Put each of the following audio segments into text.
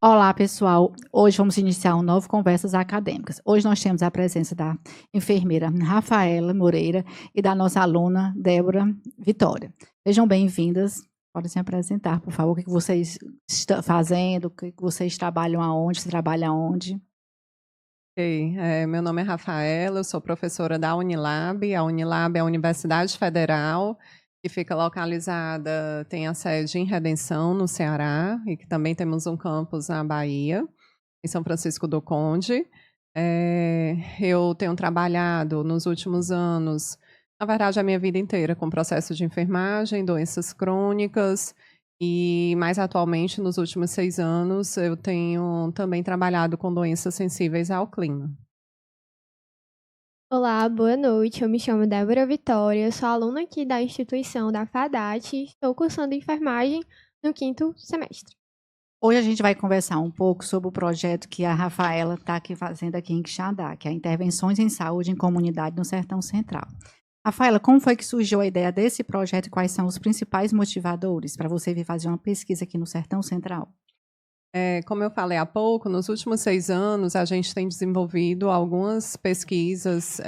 Olá, pessoal. Hoje vamos iniciar um novo Conversas Acadêmicas. Hoje nós temos a presença da enfermeira Rafaela Moreira e da nossa aluna Débora Vitória. Sejam bem-vindas. Podem se apresentar, por favor. O que vocês estão fazendo? O que vocês trabalham aonde? Você trabalha aonde? Ok, meu nome é Rafaela, eu sou professora da Unilab. A Unilab é a Universidade Federal, que fica localizada, tem a sede em Redenção, no Ceará, e que também temos um campus na Bahia, em São Francisco do Conde. Eu tenho trabalhado nos últimos anos, na verdade a minha vida inteira, com processo de enfermagem, doenças crônicas, e mais atualmente, nos últimos 6 anos, eu tenho também trabalhado com doenças sensíveis ao clima. Olá, boa noite. Eu me chamo Débora Vitória, sou aluna aqui da instituição da FADAT e estou cursando enfermagem no 5º semestre. Hoje a gente vai conversar um pouco sobre o projeto que a Rafaela está aqui fazendo aqui em Quixadá, que é Intervenções em Saúde em Comunidade no Sertão Central. Rafaela, como foi que surgiu a ideia desse projeto e quais são os principais motivadores para você vir fazer uma pesquisa aqui no Sertão Central? Como eu falei há pouco, nos últimos 6 anos, a gente tem desenvolvido algumas pesquisas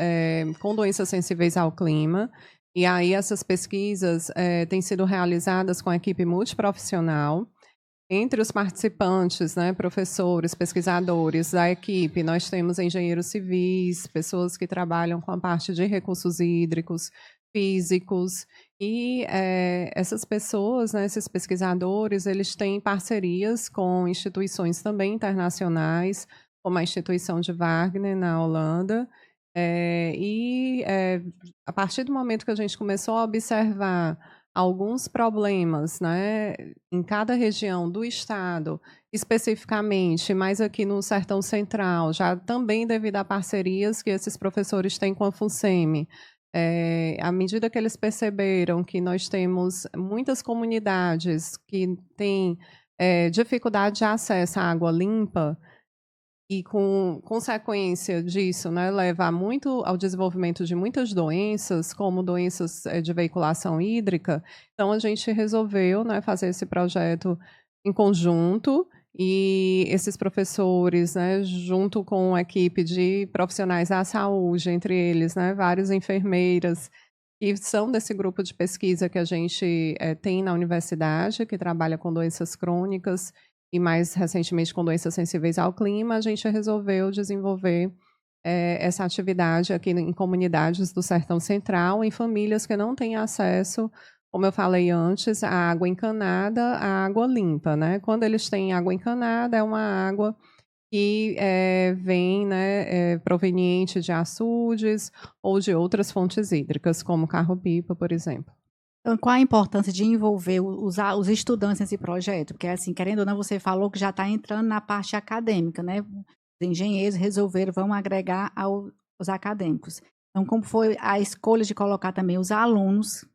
com doenças sensíveis ao clima, e aí essas pesquisas têm sido realizadas com a equipe multiprofissional. Entre os participantes, né, professores, pesquisadores da equipe, nós temos engenheiros civis, pessoas que trabalham com a parte de recursos hídricos, físicos, e essas pessoas, né, esses pesquisadores, eles têm parcerias com instituições também internacionais, como a instituição de Wageningen, na Holanda, a partir do momento que a gente começou a observar alguns problemas, né, em cada região do estado, especificamente, mas aqui no Sertão Central, já também devido a parcerias que esses professores têm com a FUNSEMI. À medida que eles perceberam que nós temos muitas comunidades que têm dificuldade de acesso à água limpa, e com consequência disso, né, leva muito ao desenvolvimento de muitas doenças, como doenças de veiculação hídrica. Então, a gente resolveu, né, fazer esse projeto em conjunto, e esses professores, né, junto com a equipe de profissionais da saúde, entre eles, né, várias enfermeiras, que são desse grupo de pesquisa que a gente tem na universidade, que trabalha com doenças crônicas, e mais recentemente com doenças sensíveis ao clima, a gente resolveu desenvolver essa atividade aqui em comunidades do Sertão Central, em famílias que não têm acesso, como eu falei antes, à água encanada, à água limpa, né? Quando eles têm água encanada, é uma água que vem, né, proveniente de açudes ou de outras fontes hídricas, como carro-pipa, por exemplo. Então, qual a importância de envolver os estudantes nesse projeto? Porque, assim, querendo ou não, você falou que já está entrando na parte acadêmica, né? Os engenheiros resolveram, vão agregar aos acadêmicos. Então, como foi a escolha de colocar também os alunos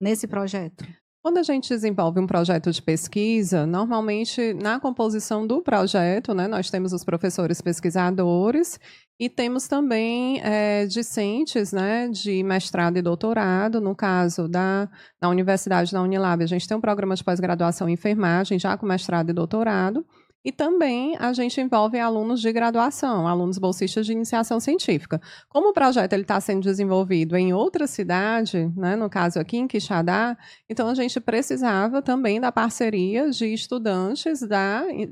nesse projeto? Quando a gente desenvolve um projeto de pesquisa, normalmente na composição do projeto, né, nós temos os professores pesquisadores e temos também discentes, né, de mestrado e doutorado. No caso da Universidade da Unilab, a gente tem um programa de pós-graduação em enfermagem, já com mestrado e doutorado. E também a gente envolve alunos de graduação, alunos bolsistas de iniciação científica. Como o projeto está sendo desenvolvido em outra cidade, né, no caso aqui em Quixadá, então a gente precisava também da parceria de estudantes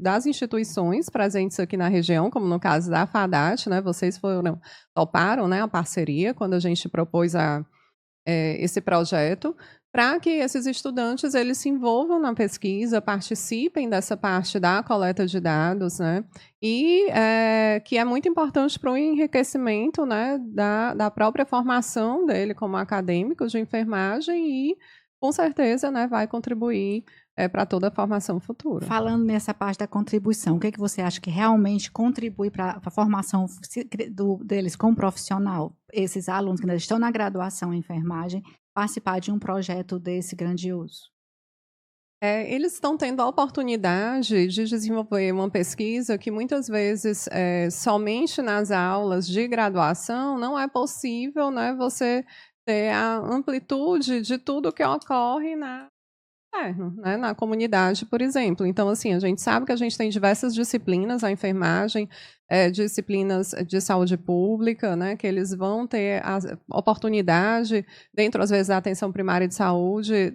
das instituições presentes aqui na região, como no caso da FADAT, né, vocês toparam, né, a parceria quando a gente propôs esse projeto, para que esses estudantes eles se envolvam na pesquisa, participem dessa parte da coleta de dados, né? E que é muito importante para o enriquecimento, né, da própria formação dele como acadêmico de enfermagem e, com certeza, né, vai contribuir para toda a formação futura. Falando nessa parte da contribuição, o que é que você acha que realmente contribui para a formação deles como profissional? Esses alunos que ainda estão na graduação em enfermagem, participar de um projeto desse grandioso? Eles estão tendo a oportunidade de desenvolver uma pesquisa que muitas vezes, somente nas aulas de graduação, não é possível, né, você ter a amplitude de tudo que ocorre né, na comunidade, por exemplo. Então, assim, a gente sabe que a gente tem diversas disciplinas, a enfermagem, disciplinas de saúde pública, né, que eles vão ter a oportunidade, dentro, às vezes, da atenção primária de saúde,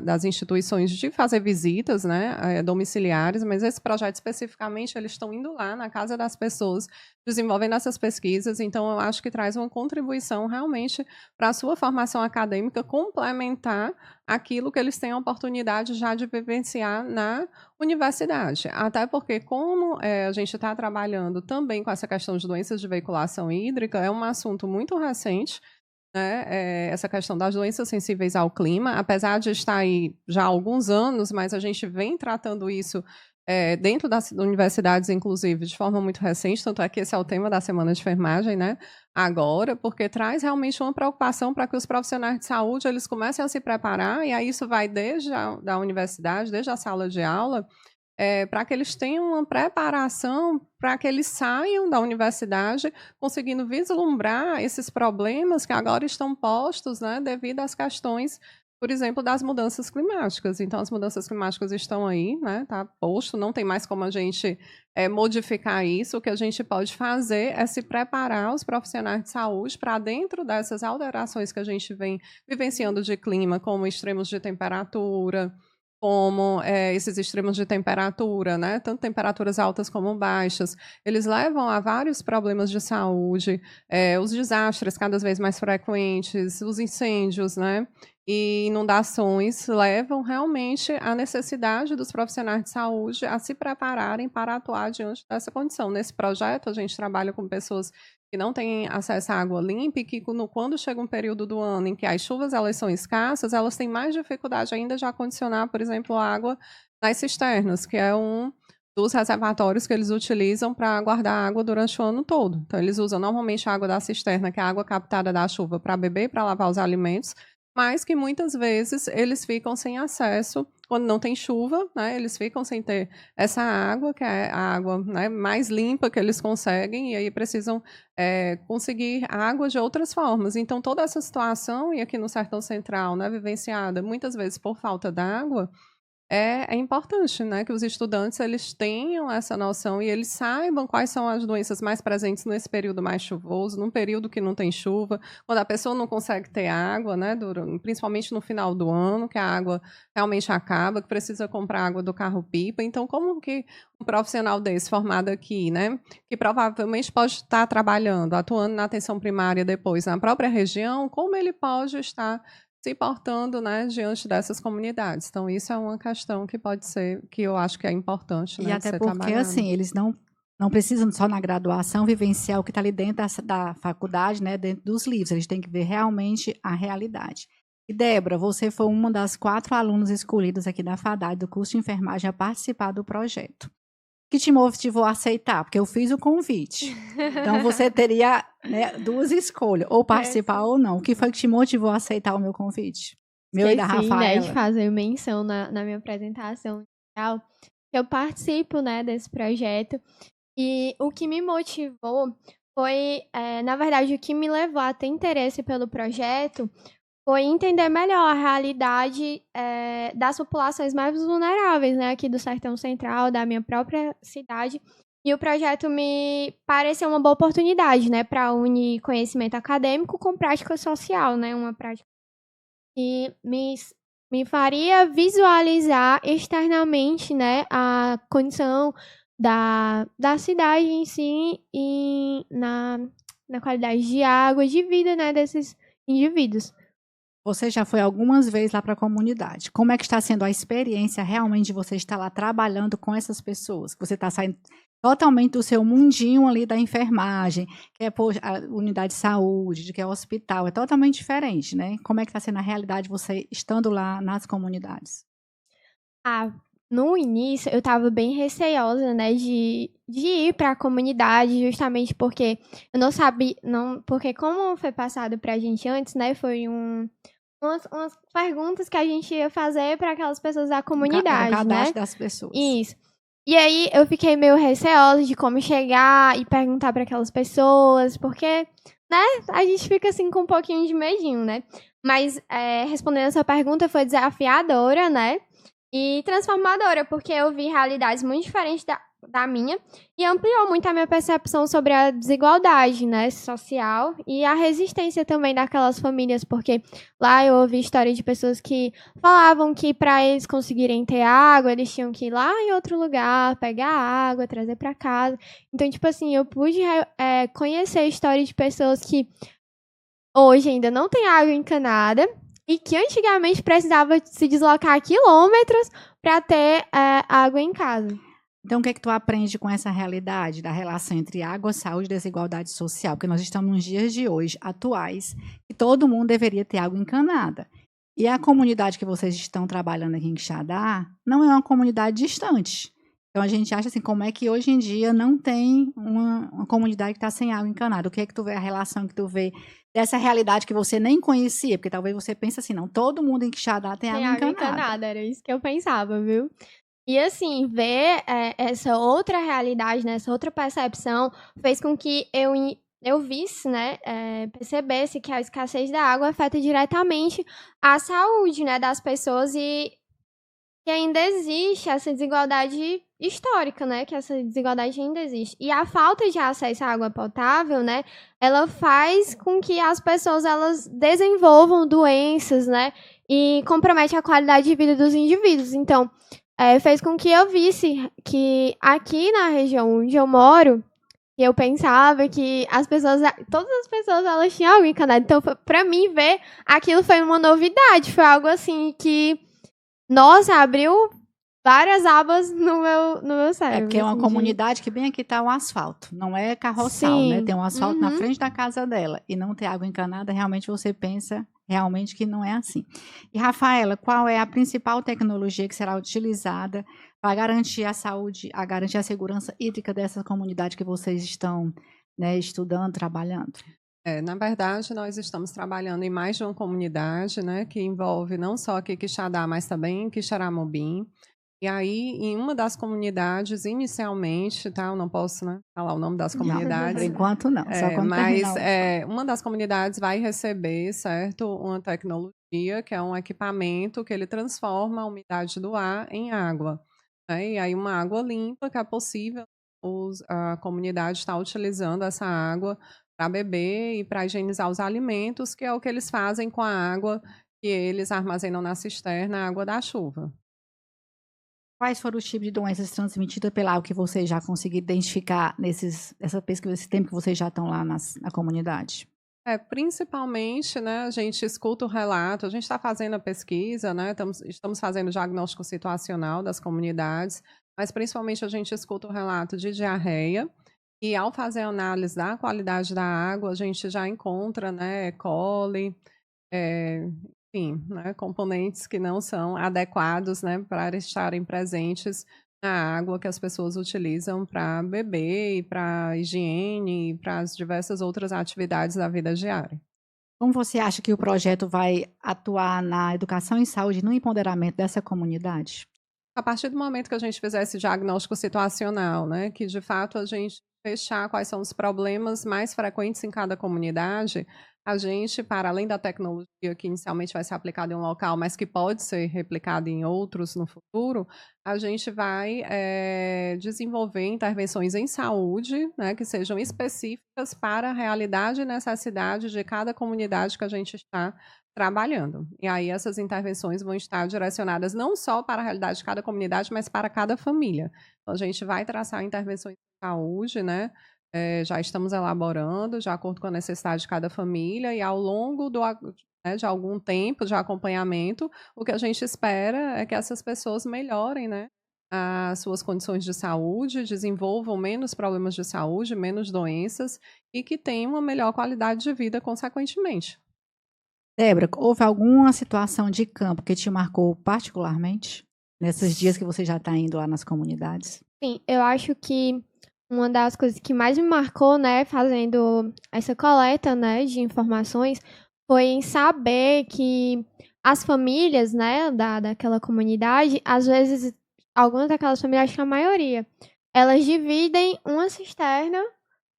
das instituições, de fazer visitas, né, domiciliares, mas esse projeto, especificamente, eles estão indo lá na casa das pessoas, desenvolvendo essas pesquisas, então eu acho que traz uma contribuição, realmente, para a sua formação acadêmica, complementar aquilo que eles têm a oportunidade já de vivenciar na universidade. Até porque, como a gente está trabalhando também com essa questão de doenças de veiculação hídrica, é um assunto muito recente, né, essa questão das doenças sensíveis ao clima, apesar de estar aí já há alguns anos, mas a gente vem tratando isso dentro das universidades, inclusive, de forma muito recente, tanto é que esse é o tema da Semana de Enfermagem, né, agora, porque traz realmente uma preocupação para que os profissionais de saúde eles comecem a se preparar, e aí isso vai desde da universidade, desde a sala de aula, para que eles tenham uma preparação para que eles saiam da universidade conseguindo vislumbrar esses problemas que agora estão postos, né, devido às questões, por exemplo, das mudanças climáticas. Então, as mudanças climáticas estão aí, né, tá posto, não tem mais como a gente modificar isso. O que a gente pode fazer é se preparar os profissionais de saúde para dentro dessas alterações que a gente vem vivenciando de clima, como extremos de temperatura, como esses extremos de temperatura, né, tanto temperaturas altas como baixas, eles levam a vários problemas de saúde, os desastres cada vez mais frequentes, os incêndios, né, e inundações levam realmente à necessidade dos profissionais de saúde a se prepararem para atuar diante dessa condição. Nesse projeto, a gente trabalha com pessoas que não têm acesso à água limpa e que, quando chega um período do ano em que as chuvas elas são escassas, elas têm mais dificuldade ainda de acondicionar, por exemplo, a água nas cisternas, que é um dos reservatórios que eles utilizam para guardar água durante o ano todo. Então, eles usam normalmente a água da cisterna, que é a água captada da chuva, para beber e para lavar os alimentos, mas que muitas vezes eles ficam sem acesso quando não tem chuva, né, eles ficam sem ter essa água, que é a água, né, mais limpa que eles conseguem, e aí precisam conseguir água de outras formas. Então, toda essa situação, e aqui no Sertão Central, né, vivenciada muitas vezes por falta d'água, é importante, né, que os estudantes eles tenham essa noção e eles saibam quais são as doenças mais presentes nesse período mais chuvoso, num período que não tem chuva, quando a pessoa não consegue ter água, né, principalmente no final do ano, que a água realmente acaba, que precisa comprar água do carro-pipa. Então, como que um profissional desse formado aqui, né, que provavelmente pode estar trabalhando, atuando na atenção primária depois na própria região, como ele pode estar se portando, né, diante dessas comunidades. Então, isso é uma questão que pode ser, que eu acho que é importante, E né, de até ser porque, trabalhada. assim, eles não precisam só na graduação vivenciar o que está ali dentro da faculdade, né, dentro dos livros. Eles têm que ver realmente a realidade. E, Débora, você foi uma das 4 alunas escolhidas aqui da FADAD, do curso de enfermagem, a participar do projeto. O que te motivou a aceitar? Porque eu fiz o convite. Então, você teria, né, 2 escolhas, ou participar ou não. O que foi que te motivou a aceitar o meu convite? Meu e da Esqueci, né, de Rafaela. fazer menção na minha apresentação inicial, que eu participo, né, desse projeto. E o que me motivou foi, na verdade, o que me levou a ter interesse pelo projeto foi entender melhor a realidade das populações mais vulneráveis, né, aqui do Sertão Central, da minha própria cidade. E o projeto me pareceu uma boa oportunidade, né, para unir conhecimento acadêmico com prática social, né, uma prática que me faria visualizar externamente, né, a condição da cidade em si e na qualidade de água, de vida, né, desses indivíduos. Você já foi algumas vezes lá para a comunidade. Como é que está sendo a experiência realmente de você estar lá trabalhando com essas pessoas? Você está saindo totalmente do seu mundinho ali da enfermagem, que é a unidade de saúde, de que é o hospital. É totalmente diferente, né? Como é que está sendo a realidade você estando lá nas comunidades? No início eu estava bem receosa, né, de ir para a comunidade, justamente porque eu não sabia, porque como foi passado para a gente antes, né, foi umas perguntas que a gente ia fazer para aquelas pessoas da O comunidade, né? cadastro das pessoas. Isso. E aí eu fiquei meio receosa de como chegar e perguntar para aquelas pessoas, porque, né, a gente fica assim com um pouquinho de medinho, né? Mas respondendo essa pergunta foi desafiadora, né? E transformadora, porque eu vi realidades muito diferentes da minha e ampliou muito a minha percepção sobre a desigualdade, né, social e a resistência também daquelas famílias, porque lá eu ouvi história de pessoas que falavam que para eles conseguirem ter água, eles tinham que ir lá em outro lugar, pegar água, trazer para casa. Então, tipo assim, eu pude conhecer histórias de pessoas que hoje ainda não têm água encanada e que antigamente precisava se deslocar quilômetros para ter água em casa. Então, o que é que tu aprende com essa realidade da relação entre água, saúde e desigualdade social? Porque nós estamos nos dias de hoje, atuais, que todo mundo deveria ter água encanada. E a comunidade que vocês estão trabalhando aqui em Quixadá não é uma comunidade distante. Então, a gente acha assim, como é que hoje em dia não tem uma comunidade que está sem água encanada? O que é que tu vê, a relação que tu vê dessa realidade que você nem conhecia? Porque talvez você pense assim, não, todo mundo em Quixadá tem água encanada. Era isso que eu pensava, viu? E assim, ver essa outra realidade, né, essa outra percepção, fez com que eu visse, né, percebesse que a escassez da água afeta diretamente a saúde, né, das pessoas e que ainda existe essa desigualdade histórica, né, que essa desigualdade ainda existe. E a falta de acesso à água potável, né, ela faz com que as pessoas elas desenvolvam doenças, né, e compromete a qualidade de vida dos indivíduos. Então, fez com que eu visse que aqui na região onde eu moro, eu pensava que todas as pessoas, elas tinham água encanada. Então, pra mim, ver aquilo foi uma novidade. Foi algo assim que, nossa, abriu várias abas no meu cérebro. É porque é uma assim, comunidade que bem aqui está o asfalto, não é carroçal, né? Sim. Tem um asfalto na Uhum. frente da casa dela e não ter água encanada, realmente você pensa realmente que não é assim. E Rafaela, qual é a principal tecnologia que será utilizada para garantir a saúde, a garantir a segurança hídrica dessa comunidade que vocês estão, né, estudando, trabalhando? Na verdade, nós estamos trabalhando em mais de uma comunidade, né, que envolve não só aqui Quixadá, mas também Quixeramobim. E aí, em uma das comunidades, inicialmente, tá? Eu não posso, né, falar o nome das Não, por comunidades. enquanto não, só quando Mas terminar uma das comunidades vai receber, certo, uma tecnologia que é um equipamento que ele transforma a umidade do ar em água, né? E aí uma água limpa que é possível a comunidade estar utilizando essa água para beber e para higienizar os alimentos, que é o que eles fazem com a água que eles armazenam na cisterna, a água da chuva. Quais foram os tipos de doenças transmitidas pela água que vocês já conseguiram identificar nessa pesquisa, esse tempo que vocês já estão lá na comunidade? Principalmente, né, a gente escuta o relato, a gente está fazendo a pesquisa, né, estamos fazendo o diagnóstico situacional das comunidades, mas principalmente a gente escuta o relato de diarreia, e ao fazer a análise da qualidade da água, a gente já encontra, né, E. coli, enfim, né, componentes que não são adequados, né, para estarem presentes na água que as pessoas utilizam para beber, e para higiene, e para as diversas outras atividades da vida diária. Como você acha que o projeto vai atuar na educação e saúde, no empoderamento dessa comunidade? A partir do momento que a gente fizer esse diagnóstico situacional, né, que de fato a gente fechar quais são os problemas mais frequentes em cada comunidade, a gente, para além da tecnologia que inicialmente vai ser aplicada em um local, mas que pode ser replicada em outros no futuro, a gente vai desenvolver intervenções em saúde, né, que sejam específicas para a realidade e necessidade de cada comunidade que a gente está trabalhando. E aí essas intervenções vão estar direcionadas não só para a realidade de cada comunidade, mas para cada família. Então, a gente vai traçar intervenções de saúde, né? Já estamos elaborando, de acordo com a necessidade de cada família, e ao longo de algum tempo de acompanhamento, o que a gente espera é que essas pessoas melhorem, né, as suas condições de saúde, desenvolvam menos problemas de saúde, menos doenças, e que tenham uma melhor qualidade de vida, consequentemente. Débora, houve alguma situação de campo que te marcou particularmente nesses dias que você já está indo lá nas comunidades? Sim, eu acho que uma das coisas que mais me marcou, né, fazendo essa coleta, né, de informações, foi em saber que as famílias, né, daquela comunidade, às vezes, algumas daquelas famílias, acho que a maioria, elas dividem uma cisterna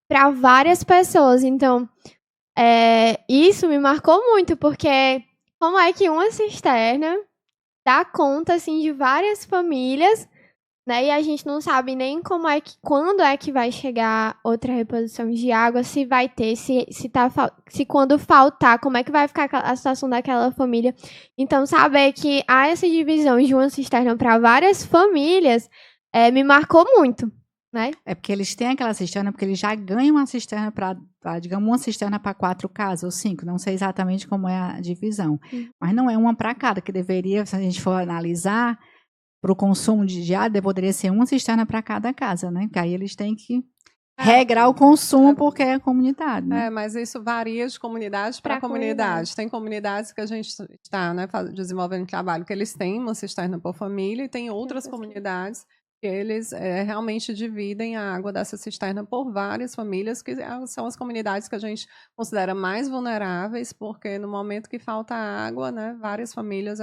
para várias pessoas. Então, isso me marcou muito, porque como é que uma cisterna dá conta, assim, de várias famílias, né? E a gente não sabe nem quando é que vai chegar outra reposição de água, se vai ter, se quando faltar, como é que vai ficar a situação daquela família. Então, saber que há essa divisão de uma cisterna para várias famílias me marcou muito, né? É porque eles têm aquela cisterna, porque eles já ganham uma cisterna digamos, uma cisterna para 4 casas ou 5. Não sei exatamente como é a divisão. Mas não é uma para cada, que deveria, se a gente for analisar, para o consumo de água, poderia ser uma cisterna para cada casa, né? Porque aí eles têm que regrar o consumo porque é comunitário, né? Mas isso varia de comunidade para comunidade. Tem comunidades que a gente está, né, desenvolvendo trabalho que eles têm uma cisterna por família, e tem outras comunidades que eles realmente dividem a água dessa cisterna por várias famílias, que são as comunidades que a gente considera mais vulneráveis, porque no momento que falta água, né, várias famílias,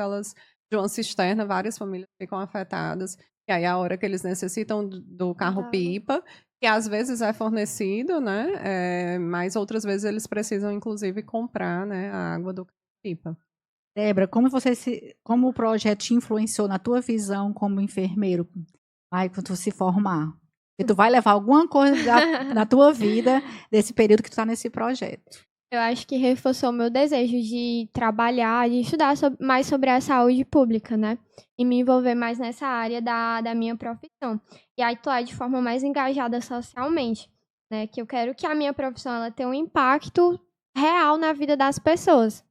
de uma cisterna, várias famílias ficam afetadas. E aí, a hora que eles necessitam do carro-pipa, que às vezes é fornecido, né? Mas outras vezes eles precisam, inclusive, comprar, né, a água do carro-pipa. Débora, como o projeto te influenciou na tua visão como enfermeiro, quando tu se formar? Porque tu vai levar alguma coisa na tua vida desse período que tu está nesse projeto. Eu acho que reforçou o meu desejo de trabalhar, de estudar mais sobre a saúde pública, né? E me envolver mais nessa área da minha profissão. E atuar de forma mais engajada socialmente, né? Que eu quero que a minha profissão ela tenha um impacto real na vida das pessoas.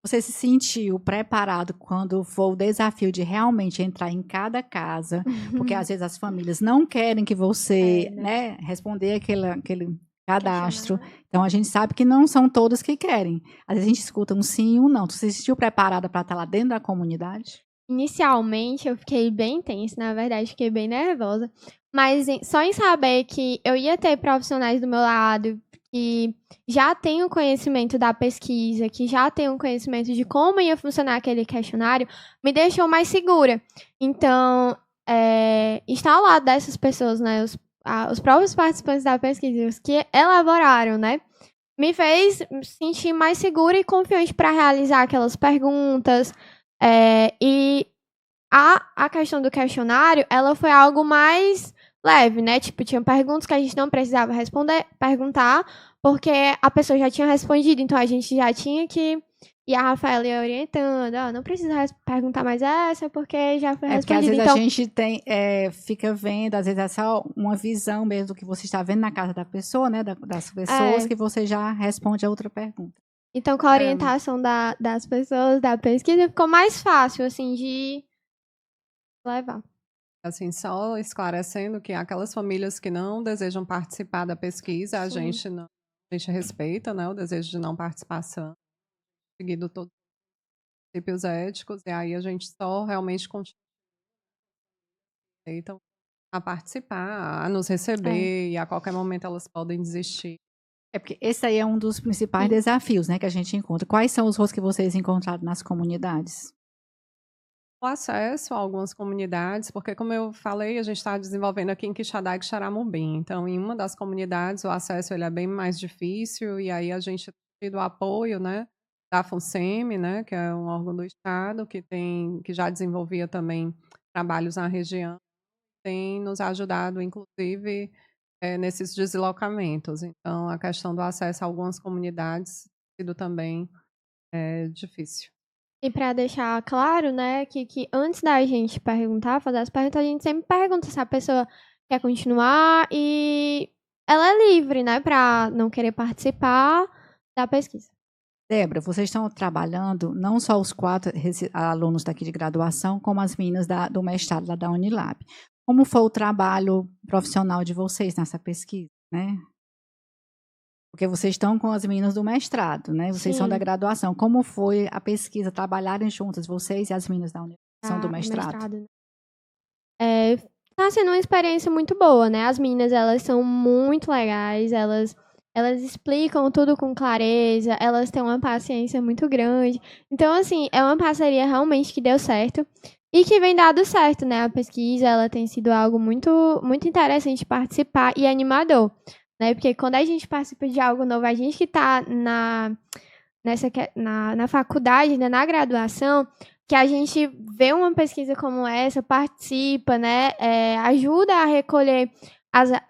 Você se sentiu preparado quando for o desafio de realmente entrar em cada casa? Porque às vezes as famílias não querem que você, né, responder aquele cadastro. Então, a gente sabe que não são todos que querem. Às vezes a gente escuta um sim e um não. Tu se sentiu preparada para estar lá dentro da comunidade? Inicialmente, eu fiquei bem tensa, na verdade, fiquei bem nervosa. Mas só em saber que eu ia ter profissionais do meu lado que já têm o conhecimento da pesquisa, que já têm o conhecimento de como ia funcionar aquele questionário, me deixou mais segura. Então, estar ao lado dessas pessoas, né, os próprios participantes da pesquisa, os que elaboraram, né, me fez me sentir mais segura e confiante para realizar aquelas perguntas. E a questão do questionário, ela foi algo mais leve, né? Tipo, tinha perguntas que a gente não precisava perguntar, porque a pessoa já tinha respondido, então a gente já tinha que... E a Rafaela ia orientando, não precisa perguntar mais essa, porque já foi respondida. Porque às vezes então, a gente fica vendo, às vezes é só uma visão mesmo do que você está vendo na casa da pessoa, né? Das pessoas, que você já responde a outra pergunta. Então, com a orientação das pessoas, da pesquisa, ficou mais fácil, assim, de levar. Assim, só esclarecendo que aquelas famílias que não desejam participar da pesquisa, a gente respeita, né, o desejo de não participação, seguido todos os princípios éticos, e aí a gente só realmente continua a participar, a nos receber, e a qualquer momento elas podem desistir. Porque esse aí é um dos principais desafios, né, que a gente encontra. Quais são os rostos que vocês encontraram nas comunidades? O acesso a algumas comunidades, porque, como eu falei, a gente está desenvolvendo aqui em Quixadá e Quixaramubim. Então, em uma das comunidades, o acesso ele é bem mais difícil, e aí a gente tem tido o apoio, né, da FUNSEMI, né, que é um órgão do Estado, que já desenvolvia também trabalhos na região, tem nos ajudado, inclusive, nesses deslocamentos. Então, a questão do acesso a algumas comunidades tem sido também difícil. E para deixar claro, né, que antes da gente fazer as perguntas, a gente sempre pergunta se a pessoa quer continuar e ela é livre, né, para não querer participar da pesquisa. Débora, vocês estão trabalhando, não só os 4 alunos daqui de graduação, como as meninas do mestrado lá da Unilab. Como foi o trabalho profissional de vocês nessa pesquisa, né? Porque vocês estão com as meninas do mestrado, né? Vocês são da graduação. Como foi a pesquisa, trabalharem juntas, vocês e as meninas da Universidade do mestrado? Tá sendo uma experiência muito boa, né? As meninas, elas são muito legais, elas elas explicam tudo com clareza, elas têm uma paciência muito grande. Então, assim, é uma parceria realmente que deu certo e que vem dado certo, né? A pesquisa, ela tem sido algo muito, muito interessante de participar e animador, né? Porque quando a gente participa de algo novo, a gente que está na faculdade, né, na graduação, que a gente vê uma pesquisa como essa, participa, né, ajuda a recolher as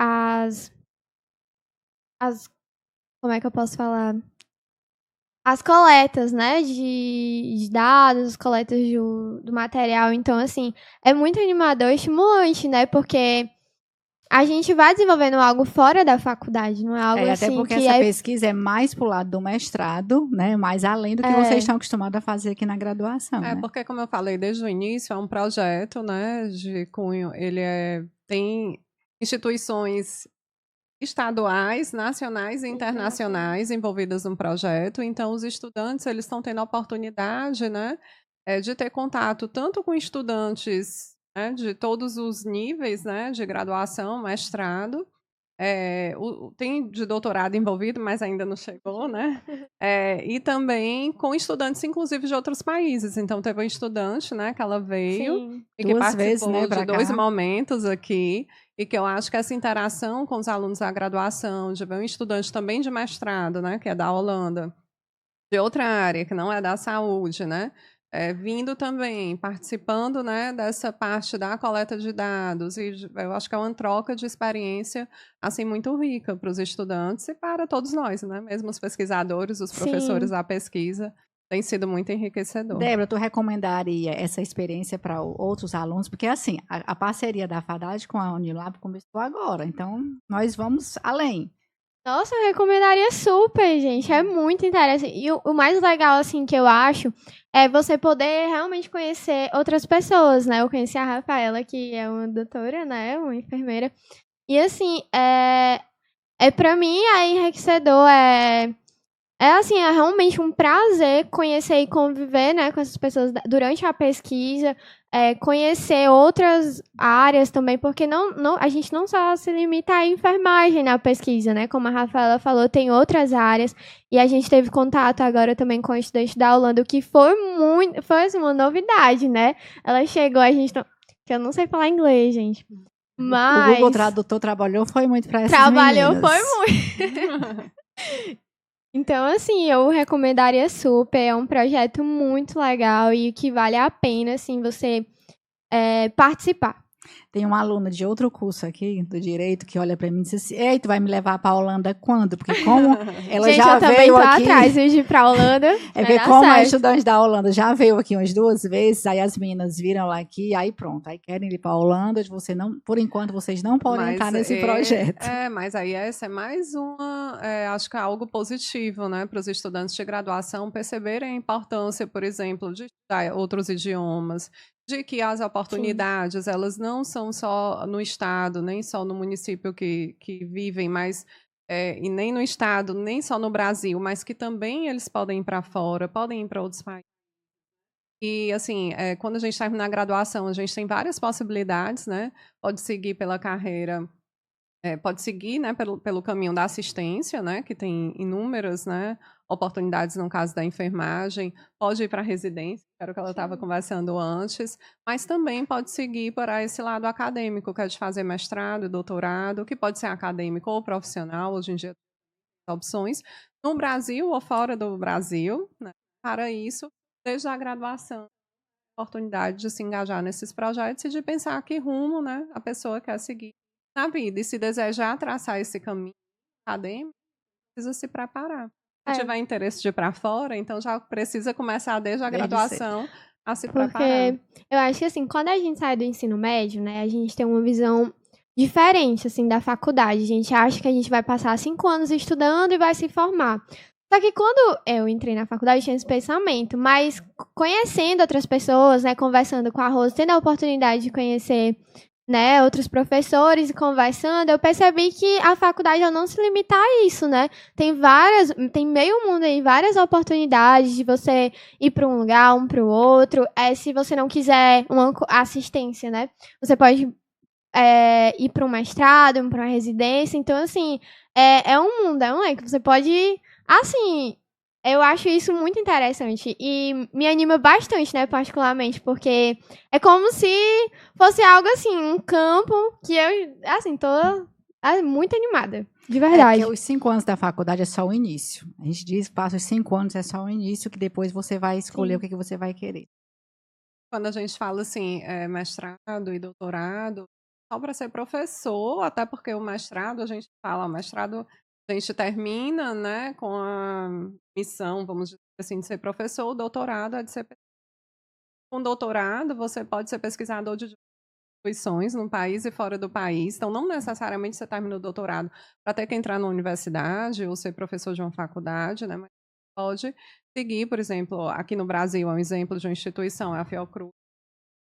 como é que eu posso falar? As coletas, né, de dados, as coletas do material. Então, assim, é muito animador e estimulante, né, porque a gente vai desenvolvendo algo fora da faculdade, não é algo Até assim porque que essa pesquisa é mais pro lado do mestrado, né? Mais além do que vocês estão acostumados a fazer aqui na graduação, né? Porque, como eu falei desde o início, é um projeto, né, de cunho, tem instituições estaduais, nacionais e internacionais envolvidas no projeto. Então, os estudantes eles estão tendo a oportunidade, né, de ter contato tanto com estudantes, né, de todos os níveis, né, de graduação, mestrado, tem de doutorado envolvido, mas ainda não chegou, né? E também com estudantes, inclusive, de outros países. Então, teve uma estudante, né, que ela veio Sim. e que Duas vezes, participou né, de pra 2 cá. momentos aqui. E que eu acho que essa interação com os alunos da graduação, de ver um estudante também de mestrado, né, que é da Holanda, de outra área, que não é da saúde, né? Vindo também, participando, né, dessa parte da coleta de dados. E eu acho que é uma troca de experiência assim, muito rica para os estudantes e para todos nós, né? Mesmo os pesquisadores, os professores Sim. da pesquisa, tem sido muito enriquecedor. Débora, tu recomendaria essa experiência para outros alunos? Porque, assim, a parceria da FADAD com a Unilab começou agora, então nós vamos além. Nossa, eu recomendaria super, gente. É muito interessante. E o mais legal, assim, que eu acho, é você poder realmente conhecer outras pessoas, né? Eu conheci a Rafaela, que é uma doutora, né? Uma enfermeira. E, assim, pra mim, é enriquecedor, assim, é realmente um prazer conhecer e conviver, né, com essas pessoas durante a pesquisa, conhecer outras áreas também, porque a gente não só se limita à enfermagem na pesquisa, né, como a Rafaela falou, tem outras áreas, e a gente teve contato agora também com a estudante da Holanda, o que foi assim, uma novidade, né, ela chegou, que eu não sei falar inglês, gente, mas... O Google Tradutor trabalhou, foi muito para essas Trabalhou, meninas. foi muito. Então, assim, eu recomendaria super. É um projeto muito legal e que vale a pena, assim, você participar. Tem uma aluna de outro curso aqui, do Direito, que olha para mim e diz assim, ei, tu vai me levar para a Holanda quando? Porque como ela Gente, já eu também veio tô aqui... atrás de ir para a Holanda. É porque como a estudante da Holanda já veio aqui umas 2 vezes, aí as meninas viram lá aqui, aí pronto, aí querem ir para a Holanda, você não, por enquanto vocês não podem entrar nesse projeto. Mas aí essa é mais acho que é algo positivo, né, para os estudantes de graduação perceberem a importância, por exemplo, de estudar outros idiomas, de que as oportunidades, sim, elas não são só no estado, nem só no município que vivem, mas e nem no estado, nem só no Brasil, mas que também eles podem ir para fora, podem ir para outros países. E, assim, quando a gente termina a graduação, a gente tem várias possibilidades, né? Pode seguir pela carreira, pode seguir, né, pelo caminho da assistência, né, que tem inúmeras, né, oportunidades no caso da enfermagem, pode ir para a residência, que era o que ela estava conversando antes, mas também pode seguir para esse lado acadêmico, que é de fazer mestrado, doutorado, que pode ser acadêmico ou profissional, hoje em dia tem opções, no Brasil ou fora do Brasil, né, para isso, desde a graduação, oportunidade de se engajar nesses projetos e de pensar que rumo, né, a pessoa quer seguir na vida. E se desejar traçar esse caminho acadêmico, precisa se preparar. Se tiver interesse de ir para fora, então já precisa começar desde a graduação a se preparar. Porque eu acho que, assim, quando a gente sai do ensino médio, né, a gente tem uma visão diferente, assim, da faculdade. A gente acha que a gente vai passar 5 anos estudando e vai se formar. Só que quando eu entrei na faculdade, eu tinha esse pensamento, mas conhecendo outras pessoas, né, conversando com a Rose, tendo a oportunidade de conhecer, né, outros professores e conversando, eu percebi que a faculdade ela não se limita a isso, né? Tem meio mundo aí, várias oportunidades de você ir para um lugar, um para o outro. Se você não quiser uma assistência, né? Você pode ir para um mestrado, para uma residência. Então, assim, é um mundo, é um leque. Você pode, assim, eu acho isso muito interessante e me anima bastante, né, particularmente, porque é como se fosse algo assim, um campo que eu, assim, tô muito animada, de verdade. Porque os 5 anos da faculdade é só o início. A gente diz que passa os 5 anos, é só o início, que depois você vai escolher Sim. o que você vai querer. Quando a gente fala assim, mestrado e doutorado, só para ser professor, até porque o mestrado, a gente fala, o mestrado a gente termina, né, com a missão, vamos dizer assim, de ser professor, o doutorado é de ser. Com doutorado, você pode ser pesquisador de instituições no país e fora do país. Então, não necessariamente você termina o doutorado para ter que entrar na universidade ou ser professor de uma faculdade, né? Mas pode seguir, por exemplo, aqui no Brasil, é um exemplo de uma instituição, é a Fiocruz,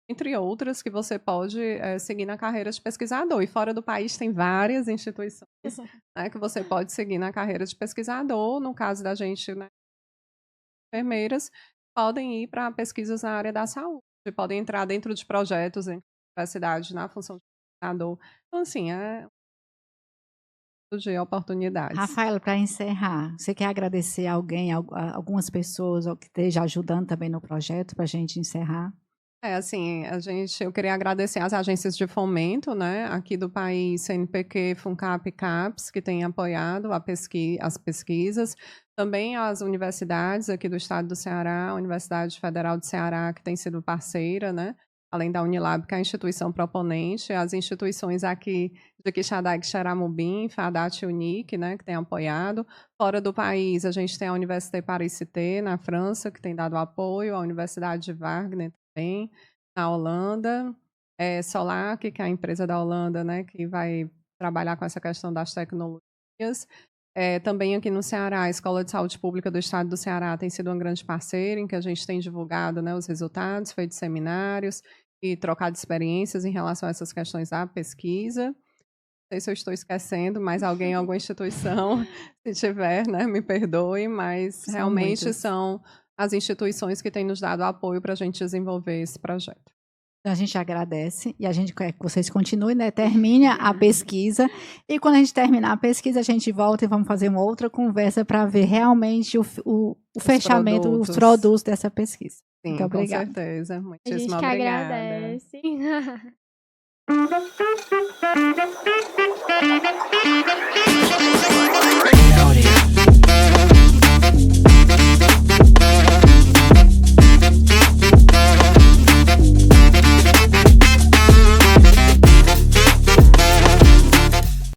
entre outras, que você pode seguir na carreira de pesquisador. E fora do país tem várias instituições, né, que você pode seguir na carreira de pesquisador. No caso da gente, né, enfermeiras, podem ir para pesquisas na área da saúde, podem entrar dentro de projetos dentro da universidade na função de pesquisador. Então, assim, de oportunidades. Rafaela, para encerrar, você quer agradecer a alguém, algumas pessoas que esteja ajudando também no projeto, para a gente encerrar? Assim, eu queria agradecer às agências de fomento, né, aqui do país, CNPq, FUNCAP e CAPES, que têm apoiado as pesquisas. Também as universidades aqui do estado do Ceará, a Universidade Federal do Ceará, que tem sido parceira, né, além da Unilab, que é a instituição proponente, as instituições aqui de Quixadá e Xaramubim, FADAT e UNIC, né, que têm apoiado. Fora do país, a gente tem a Université Paris-Cité, na França, que tem dado apoio, a Universidade de Wageningen também, na Holanda, Solac, que é a empresa da Holanda, né, que vai trabalhar com essa questão das tecnologias. Também aqui no Ceará, a Escola de Saúde Pública do Estado do Ceará tem sido uma grande parceira, em que a gente tem divulgado, né, os resultados, feito seminários e trocado experiências em relação a essas questões da pesquisa. Não sei se eu estou esquecendo, mas alguém, alguma instituição, se tiver, né, me perdoe, mas realmente são as instituições que têm nos dado apoio para a gente desenvolver esse projeto. A gente agradece e a gente quer que vocês continuem, né? Termine a pesquisa e quando a gente terminar a pesquisa, a gente volta e vamos fazer uma outra conversa para ver realmente o fechamento dos produtos dessa pesquisa. Sim, muito obrigada. Com certeza. Muitíssimo obrigada. A gente que agradece.